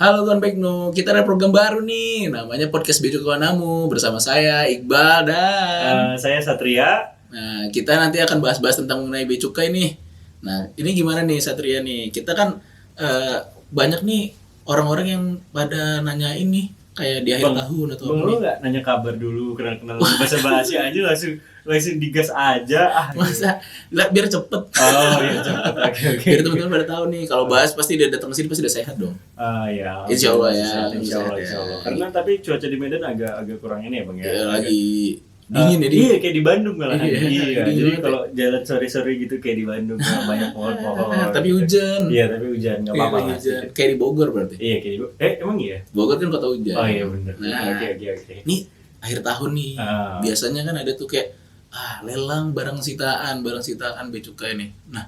Halo Tuan Bekno, kita ada program baru nih, namanya Podcast Bejo Kawanamu bersama saya Iqbal dan Saya Satria. nah kita nanti akan bahas-bahas tentang mengenai bea cukai nih. Nah ini gimana nih Satria nih, kita kan banyak nih orang-orang yang pada nanyain nih kayak di akhir tahun atau Bang, apa lu nih. nggak nanya kabar dulu, kenal-kenal basa-basi aja langsung digas aja. Masa lah biar cepet. Oh iya cepet, oke. Biar teman-teman pada tahu nih kalau bahas pasti dia datang ke sini pasti udah sehat dong. Ya. Insya Allah ya, Insya Allah. sehat ya. Karena tapi cuaca di Medan agak kurang ini ya bang ya. Ya, lagi dingin ya di. Iya kayak di Bandung malah. Iya, Iya. dingin Jadi banget kalau jalan sore-sore gitu kayak di Bandung banyak pohon-pohon. Tapi gitu. hujan. Iya tapi hujan nggak apa-apa. Iya, lah. hujan. Kayak di Bogor berarti. Iya kayak di emang iya. Bogor kan kota hujan. Oh iya benar. Nah, Oke. Ini akhir tahun nih. Biasanya kan ada tuh kayak lelang barang sitaan bea cukai nih. Nah,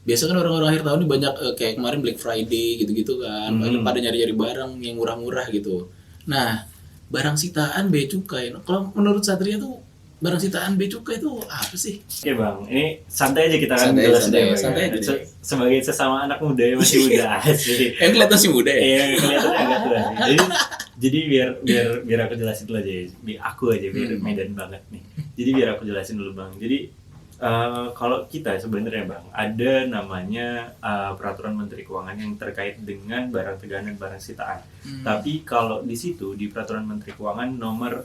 biasa kan orang-orang akhir tahun nih banyak kayak kemarin Black Friday gitu-gitu kan. Banyak pada nyari-nyari barang yang murah-murah gitu. Nah, barang sitaan bea cukai. Nah, kalau menurut Satria tuh barang sitaan bea cukai itu apa sih? Oke bang, ini santai aja kita kan santai aja. Sebagai sesama anak muda ya masih muda sih. Kelihatan sih muda ya. Iya kelihatannya agak tua sih. Jadi biar aku jelasin dulu aja, biar Medan banget nih. Jadi biar aku jelasin dulu bang. Jadi kalau kita sebenarnya bang ada namanya peraturan Menteri Keuangan yang terkait dengan barang tegahan dan barang sitaan. Tapi kalau di situ di peraturan Menteri Keuangan nomor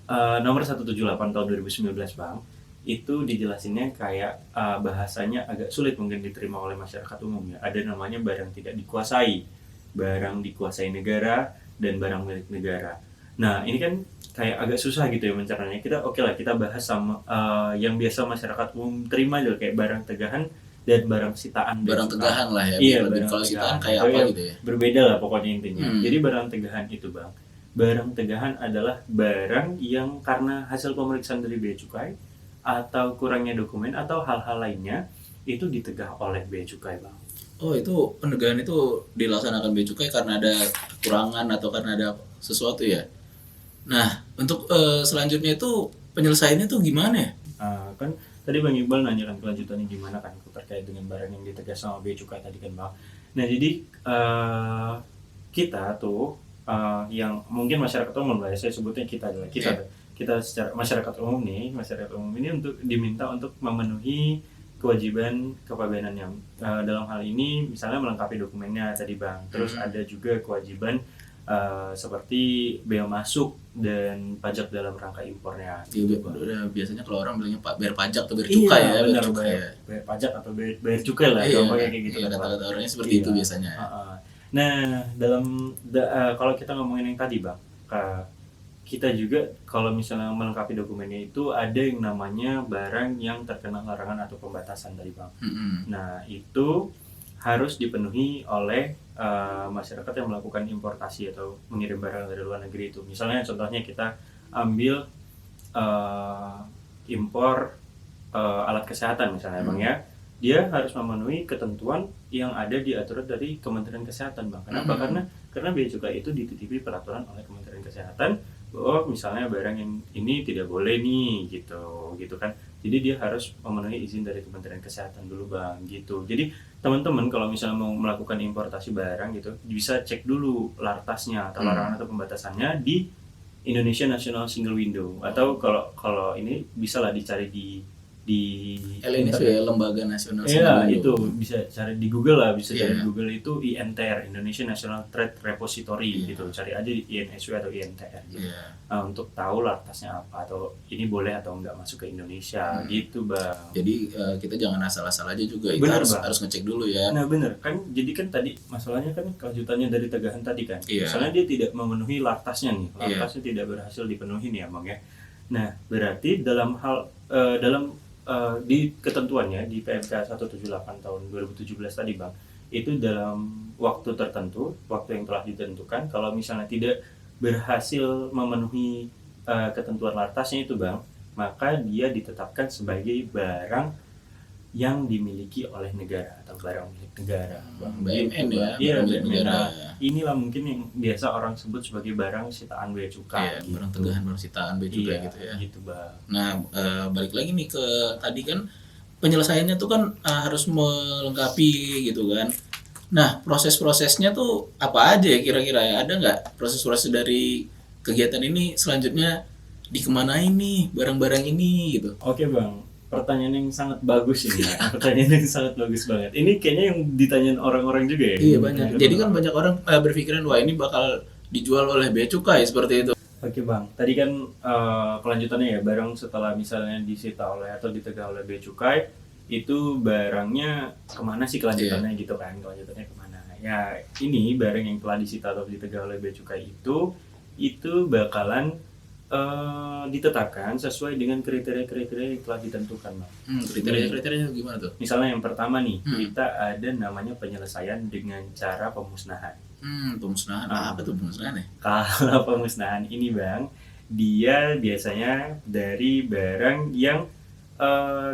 178 tahun 2019 bang, itu dijelasinnya kayak bahasanya agak sulit mungkin diterima oleh masyarakat umum ya. Ada namanya barang tidak dikuasai, barang dikuasai negara, dan barang milik negara. Nah ini kan kayak agak susah gitu ya mencernanya. Kita kita bahas sama yang biasa masyarakat umum terima aja kayak barang tegahan dan barang sitaan. Barang tegahan lah ya. Iya, kalau sitaan kayak apa gitu ya. Berbeda lah pokoknya intinya. Jadi barang tegahan itu bang, barang tegahan adalah barang yang karena hasil pemeriksaan dari bea cukai atau kurangnya dokumen atau hal-hal lainnya itu ditegah oleh bea cukai bang. Oh itu penegahan itu dilaksanakan bea cukai karena ada kekurangan atau karena ada sesuatu ya. Nah untuk selanjutnya itu penyelesaiannya tuh gimana ya? Kan tadi Bang Iqbal nanyakan kelanjutannya gimana kan terkait dengan barang yang ditegah sama bea cukai tadi kan bang. Nah jadi kita tuh yang mungkin masyarakat umum lah ya, saya sebutnya kita adalah kita secara masyarakat umum ini untuk diminta untuk memenuhi kewajiban kepabeanannya dalam hal ini misalnya melengkapi dokumennya tadi bang, terus ada juga kewajiban seperti bea masuk dan pajak dalam rangka impornya. Gitu, biasanya kalau orang bilangnya bayar pajak atau bayar cukai ya, benar, bayar pajak atau bayar cukai lah, kayak gitu. Iya, kata-kata orangnya seperti itu biasanya. Nah, kalau kita ngomongin yang tadi bang, kita juga kalau misalnya melengkapi dokumennya itu ada yang namanya barang yang terkena larangan atau pembatasan tadi bang. Nah itu harus dipenuhi oleh masyarakat yang melakukan importasi atau mengirim barang dari luar negeri itu. Misalnya contohnya kita ambil impor alat kesehatan misalnya bang ya. Dia harus memenuhi ketentuan yang ada diatur dari Kementerian Kesehatan bang. Kenapa? Karena bea cukai itu dititipi peraturan oleh Kementerian Kesehatan bahwa misalnya barang yang ini tidak boleh nih gitu kan. Jadi dia harus memenuhi izin dari Kementerian Kesehatan dulu bang gitu. Jadi teman-teman kalau misalnya mau melakukan importasi barang gitu bisa cek dulu lartasnya atau larangan atau pembatasannya di Indonesia National Single Window atau kalau ini bisa lah dicari di LNS ya, Lembaga Nasional Single Window. Itu bisa cari di Google lah, bisa cari di Google itu INTR, Indonesia National Trade Repository gitu, cari aja di INSW atau INTR gitu. Untuk tahu lartasnya apa atau ini boleh atau enggak masuk ke Indonesia gitu bang. Jadi kita jangan asal-asal aja juga, itu harus ngecek dulu ya. Nah bener kan, jadi kan tadi masalahnya kan kelanjutannya dari tegahan tadi kan, misalnya dia tidak memenuhi lartasnya nih, lartasnya tidak berhasil dipenuhi nih ya bang ya. Nah berarti dalam di ketentuannya di PMK 178 tahun 2017 tadi bang, itu dalam waktu tertentu, waktu yang telah ditentukan, kalau misalnya tidak berhasil memenuhi ketentuan lartasnya itu bang, maka dia ditetapkan sebagai barang yang dimiliki oleh negara atau barang milik negara bang. BMN ya, iya, milik negara. Inilah mungkin yang biasa orang sebut sebagai barang sitaan bea cukai. Gitu. Barang tegahan, barang sitaan bea cukai gitu ya. Gitu bang. Nah balik lagi nih ke tadi kan penyelesaiannya tuh kan harus melengkapi gitu kan. Nah, proses-prosesnya tuh apa aja ya kira-kira ya? Ada nggak proses-proses dari kegiatan ini selanjutnya dikemanain nih barang-barang ini gitu? Oke bang, pertanyaan yang sangat bagus ini ya. Pertanyaan yang sangat bagus banget. Ini kayaknya yang ditanyain orang-orang juga ya. Iya banyak. Jadi kan banyak orang berpikiran wah ini bakal dijual oleh bea cukai seperti itu. Oke bang, tadi kan kelanjutannya ya, barang setelah misalnya disita oleh atau ditegah oleh bea cukai, itu barangnya kemana sih kelanjutannya gitu kan, kelanjutannya kemana? Ya ini barang yang telah disita atau ditegah oleh bea cukai itu bakalan ditetapkan sesuai dengan kriteria-kriteria yang telah ditentukan bang. Kriteria-kriterianya gimana tuh? Misalnya yang pertama nih, kita ada namanya penyelesaian dengan cara pemusnahan. Pemusnahan. Apa tuh pemusnahan ya? Kalau pemusnahan ini bang, dia biasanya dari barang yang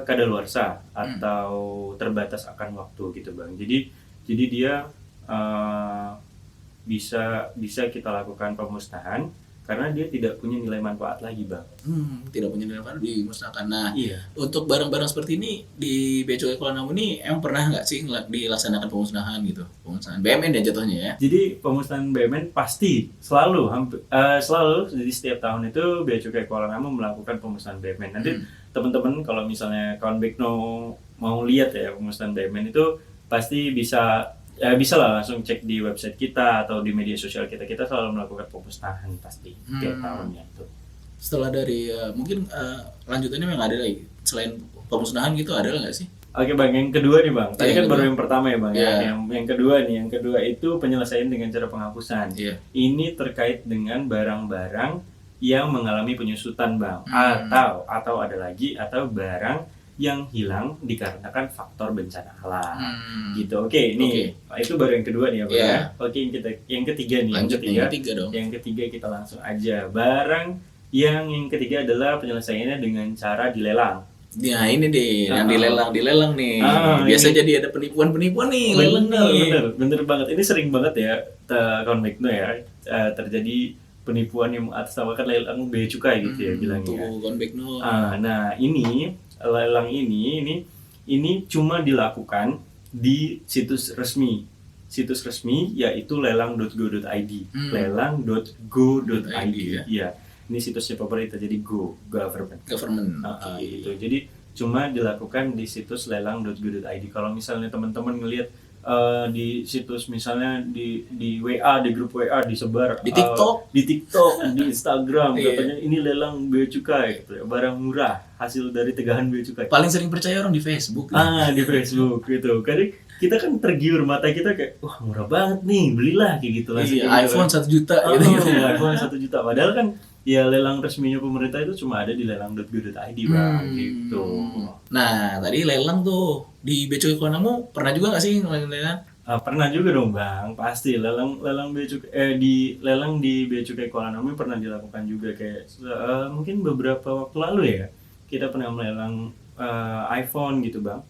kadaluarsa atau terbatas akan waktu gitu bang. Jadi dia bisa kita lakukan pemusnahan karena dia tidak punya nilai manfaat lagi bang. Tidak punya nilai manfaat dimusnahkan. Nah, Iya. untuk barang-barang seperti ini di Bea Cukai Kuala Namu ini emang pernah nggak sih dilaksanakan pemusnahan gitu? Pemusnahan BMN ya jatuhnya ya? Jadi pemusnahan BMN pasti selalu jadi setiap tahun itu Bea Cukai Kuala Namu melakukan pemusnahan BMN. Nanti teman-teman kalau misalnya kawan Bekno mau lihat ya pemusnahan BMN itu pasti bisa lah langsung cek di website kita atau di media sosial kita selalu melakukan pemusnahan pasti tiap tahunnya itu. Setelah dari mungkin lanjutannya memang ada lagi selain pemusnahan gitu ada nggak sih? Oke bang, yang kedua nih bang. Tadi kan baru yang pertama ya bang. Yeah. Ya. Yang kedua itu penyelesaian dengan cara penghapusan. Yeah. Ini terkait dengan barang-barang yang mengalami penyusutan bang. Atau ada lagi atau barang yang hilang dikarenakan faktor bencana alam. Gitu. Oke, ini itu baru yang kedua nih ya bang. Yeah. Oke, yang ketiga nih. Yang ketiga kita langsung aja. Barang yang ketiga adalah penyelesaiannya dengan cara dilelang. Nah ini deh, yang dilelang nih. Biasa ini. Jadi ada penipuan nih, lelang nih. Bener banget. Ini sering banget ya, kawan Bekno ya, terjadi penipuan yang mengatasnamakan lelang bea cukai gitu ya bilangnya. Kawan Bekno. Nah ini lelang ini cuma dilakukan di situs resmi yaitu lelang.go.id. Lelang.go.id ya. Ini situsnya pemerintah, jadi government. Gitu. Jadi cuma dilakukan di situs lelang.go.id. Kalau misalnya teman-teman ngelihat di situs misalnya di WA, di grup WA disebar di TikTok, di Instagram katanya ini lelang bea cukai gitu, barang murah hasil dari tegahan bea cukai. Paling sering percaya orang di Facebook. Di Facebook gitu. Karena kita kan tergiur, mata kita kayak wah murah banget nih, belilah kayak gitu lah. iPhone 1 juta gitu. iPhone 1 juta. Padahal kan ya lelang resminya pemerintah itu cuma ada di lelang.go.id bang gitu. Nah tadi lelang tuh di Bea Cukai Kuala Namu pernah juga nggak sih lelang? Pernah juga dong bang, pasti lelang bea cukai di lelang di Bea Cukai Kuala Namu pernah dilakukan juga kayak mungkin beberapa waktu lalu ya kita pernah melelang iPhone gitu bang.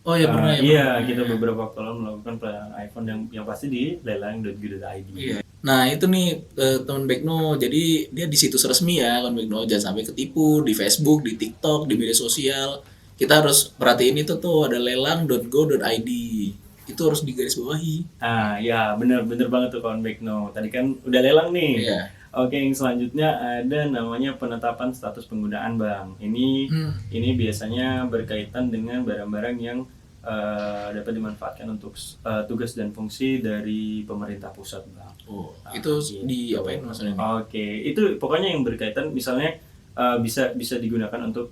Oh ya pernah ya. Iya kita beberapa waktu lalu melakukan pelelangan iPhone yang pasti di lelang.go.id. Iya. Nah itu nih teman Bekno, jadi dia di situs resmi ya teman Bekno, jangan sampai ketipu di Facebook, di TikTok, di media sosial. Kita harus perhatiin itu tuh ada lelang.go.id, itu harus digarisbawahi. Ya bener banget tuh kawan Bekno. Tadi kan udah lelang nih. Iya. Oke, yang selanjutnya ada namanya penetapan status penggunaan bang. Ini biasanya berkaitan dengan barang-barang yang dapat dimanfaatkan untuk tugas dan fungsi dari pemerintah pusat bang. Itu diapain maksudnya? Oke, itu pokoknya yang berkaitan misalnya bisa digunakan untuk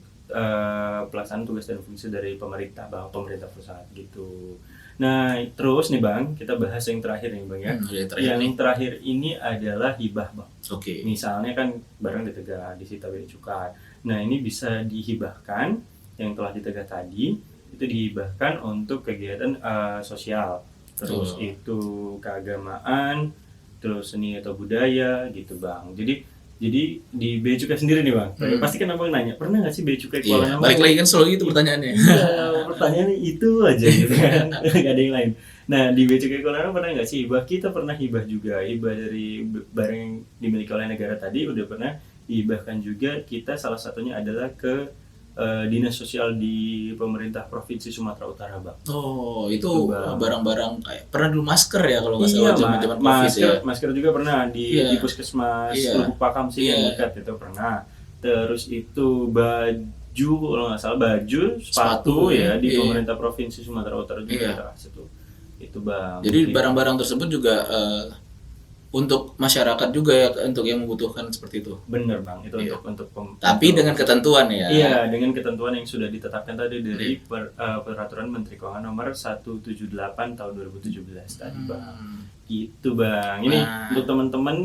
pelaksanaan tugas dan fungsi dari pemerintah bang, pemerintah pusat gitu. Nah terus nih bang, kita bahas yang terakhir nih bang ya. Yang terakhir ini adalah hibah bang. Misalnya kan barang ditegah disita bea cukai. Nah ini bisa dihibahkan yang telah ditegah tadi, itu dihibahkan untuk kegiatan sosial, terus itu keagamaan, terus seni atau budaya gitu bang. Jadi di bea cukai sendiri nih bang, pasti kan abang nanya, pernah nggak sih bea cukai Kuala Namu? Balik lagi kan selalu itu pertanyaannya. Pertanyaannya itu aja gitu kan, nggak ada yang lain. Nah di bea cukai Kuala Namu pernah nggak sih hibah? Kita pernah hibah juga, hibah dari barang yang dimiliki oleh negara tadi udah pernah dihibahkan juga. Kita salah satunya adalah ke dinas sosial di pemerintah provinsi Sumatera Utara, Bang. Oh, itu Itu, Bang. barang-barang kayak pernah dulu masker ya kalau nggak Iya, salah zaman-zaman Covid masker, ya. masker juga pernah di Iya. di puskesmas Iya. Lubuk Pakam sih yang Iya. dekat itu pernah. Terus itu baju kalau nggak salah baju Sepatu, sepatu ya di iya. pemerintah provinsi Sumatera Utara juga Iya. kita kasih tuh. Itu, Bang. Jadi Mungkin- barang-barang tersebut juga untuk masyarakat juga ya, untuk yang membutuhkan seperti itu. bener, Bang, itu Iya. untuk Tapi dengan ketentuan ya. Iya, dengan ketentuan yang sudah ditetapkan tadi dari Peraturan Menteri Keuangan Nomor 178 tahun 2017 tadi, Bang. Gitu, Bang. Ini Nah. untuk teman-teman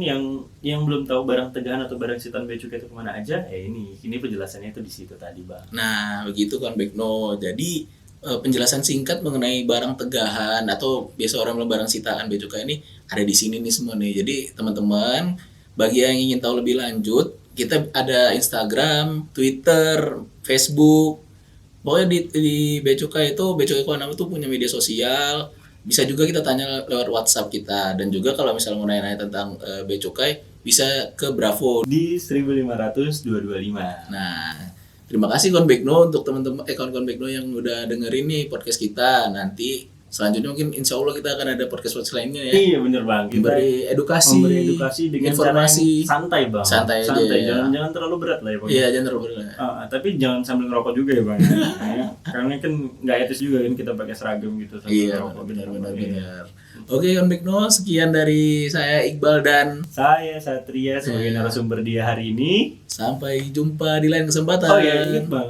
yang belum tahu barang tegahan atau barang sitaan bea cukai itu kemana aja, ini penjelasannya itu di situ tadi, Bang. Nah, begitu kan Bekno. Jadi penjelasan singkat mengenai barang tegahan atau biasa orang bilang barang sitaan bea cukai ini ada di sini nih semua nih. Jadi teman-teman, bagi yang ingin tahu lebih lanjut, kita ada Instagram, Twitter, Facebook. Pokoknya di Bea Cukai itu, Bea Cukai Kuala itu punya media sosial. Bisa juga kita tanya lewat WhatsApp kita, dan juga kalau misalnya mau nanya-nanya tentang Bea Cukai bisa ke Bravo. Di 1.500.225. Nah, terima kasih Kon Bekno untuk teman-teman kawan-kawan Bekno yang udah dengerin nih podcast kita. Nanti selanjutnya mungkin insya Allah kita akan ada podcast lainnya ya. Iya, bener, Bang. Kita Memberi edukasi, dengan informasi. cara yang santai, Bang. Santai aja ya. Jangan terlalu berat lah ya, Bang. Iya, jangan terlalu berat. Tapi jangan sambil ngerokok juga ya, Bang. Ya, karena kan nggak etis juga kan kita pakai seragam gitu sambil Iya, ngerokok. benar. Iya. Oke, Kon Bekno, sekian dari saya Iqbal dan Saya Satria sebagai narasumber dia hari ini. sampai jumpa di lain kesempatan. Oh ya, ingat, Bang,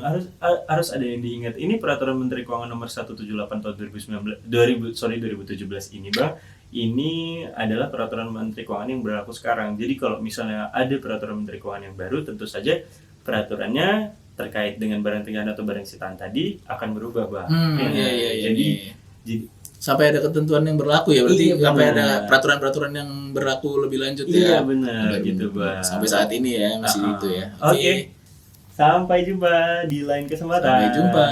harus ada yang diingat. Ini Peraturan Menteri Keuangan Nomor 178 tahun 2017 ini, Bang. Ini adalah Peraturan Menteri Keuangan yang berlaku sekarang. Jadi kalau misalnya ada Peraturan Menteri Keuangan yang baru, tentu saja peraturannya terkait dengan barang tegahan atau barang sitaan tadi akan berubah, Bang. Iya. Jadi Sampai ada ketentuan yang berlaku ya, berarti Iya, sampai benar. ada peraturan-peraturan yang berlaku lebih lanjut iya ya. benar gitu, Bang. Sampai saat ini ya masih itu ya. Oke. Sampai jumpa di lain kesempatan. Sampai jumpa.